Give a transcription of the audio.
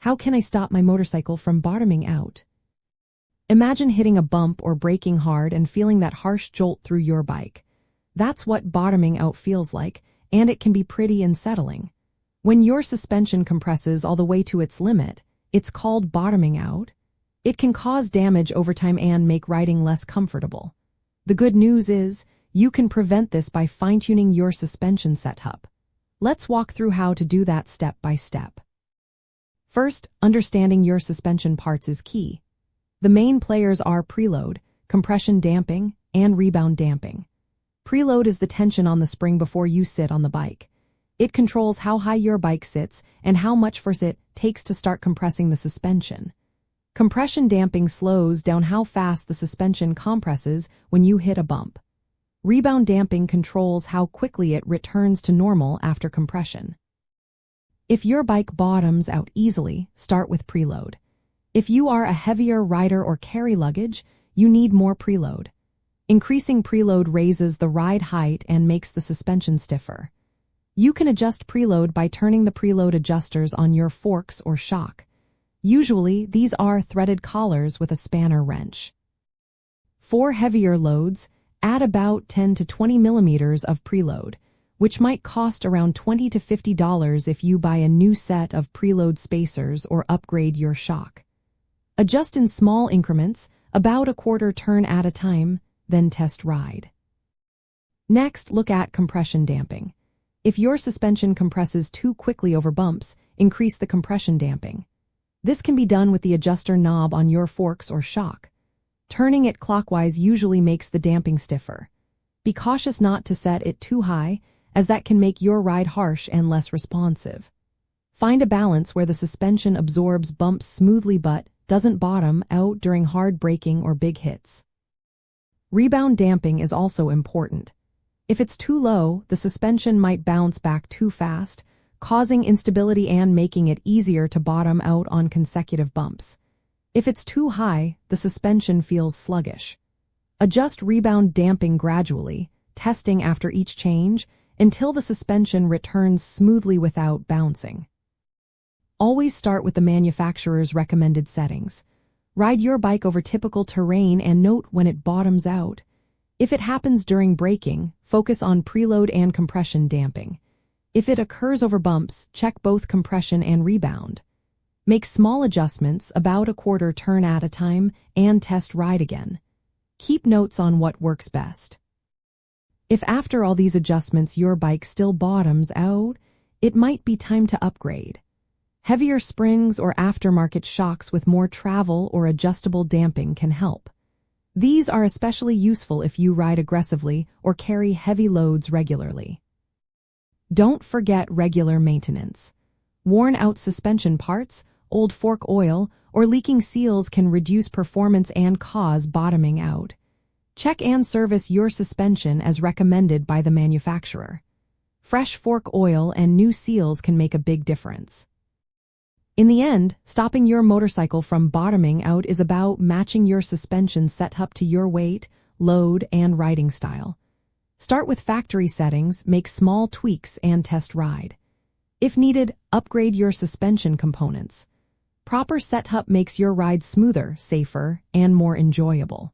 How can I stop my motorcycle from bottoming out? Imagine hitting a bump or braking hard and feeling that harsh jolt through your bike. That's what bottoming out feels like, and it can be pretty unsettling. When your suspension compresses all the way to its limit, it's called bottoming out. It can cause damage over time and make riding less comfortable. The good news is, you can prevent this by fine-tuning your suspension setup. Let's walk through how to do that step by step. First, understanding your suspension parts is key. The main players are preload, compression damping, and rebound damping. Preload is the tension on the spring before you sit on the bike. It controls how high your bike sits and how much force it takes to start compressing the suspension. Compression damping slows down how fast the suspension compresses when you hit a bump. Rebound damping controls how quickly it returns to normal after compression. If your bike bottoms out easily, start with preload. If you are a heavier rider or carry luggage, you need more preload. Increasing preload raises the ride height and makes the suspension stiffer. You can adjust preload by turning the preload adjusters on your forks or shock. Usually, these are threaded collars with a spanner wrench. For heavier loads, add about 10 to 20 millimeters of preload, which might cost around $20 to $50 if you buy a new set of preload spacers or upgrade your shock. Adjust in small increments, about a quarter turn at a time, then test ride. Next, look at compression damping. If your suspension compresses too quickly over bumps, increase the compression damping. This can be done with the adjuster knob on your forks or shock. Turning it clockwise usually makes the damping stiffer. Be cautious not to set it too high, as that can make your ride harsh and less responsive. Find a balance where the suspension absorbs bumps smoothly but doesn't bottom out during hard braking or big hits. Rebound damping is also important. If it's too low, the suspension might bounce back too fast, causing instability and making it easier to bottom out on consecutive bumps. If it's too high, the suspension feels sluggish. Adjust rebound damping gradually, testing after each change, until the suspension returns smoothly without bouncing. Always start with the manufacturer's recommended settings. Ride your bike over typical terrain and note when it bottoms out. If it happens during braking, focus on preload and compression damping. If it occurs over bumps, check both compression and rebound. Make small adjustments, about a quarter turn at a time, and test ride again. Keep notes on what works best. If after all these adjustments your bike still bottoms out, it might be time to upgrade. Heavier springs or aftermarket shocks with more travel or adjustable damping can help. These are especially useful if you ride aggressively or carry heavy loads regularly. Don't forget regular maintenance. Worn-out suspension parts, old fork oil, or leaking seals can reduce performance and cause bottoming out. Check and service your suspension as recommended by the manufacturer. Fresh fork oil and new seals can make a big difference. In the end, stopping your motorcycle from bottoming out is about matching your suspension setup to your weight, load, and riding style. Start with factory settings, make small tweaks, and test ride. If needed, upgrade your suspension components. Proper setup makes your ride smoother, safer, and more enjoyable.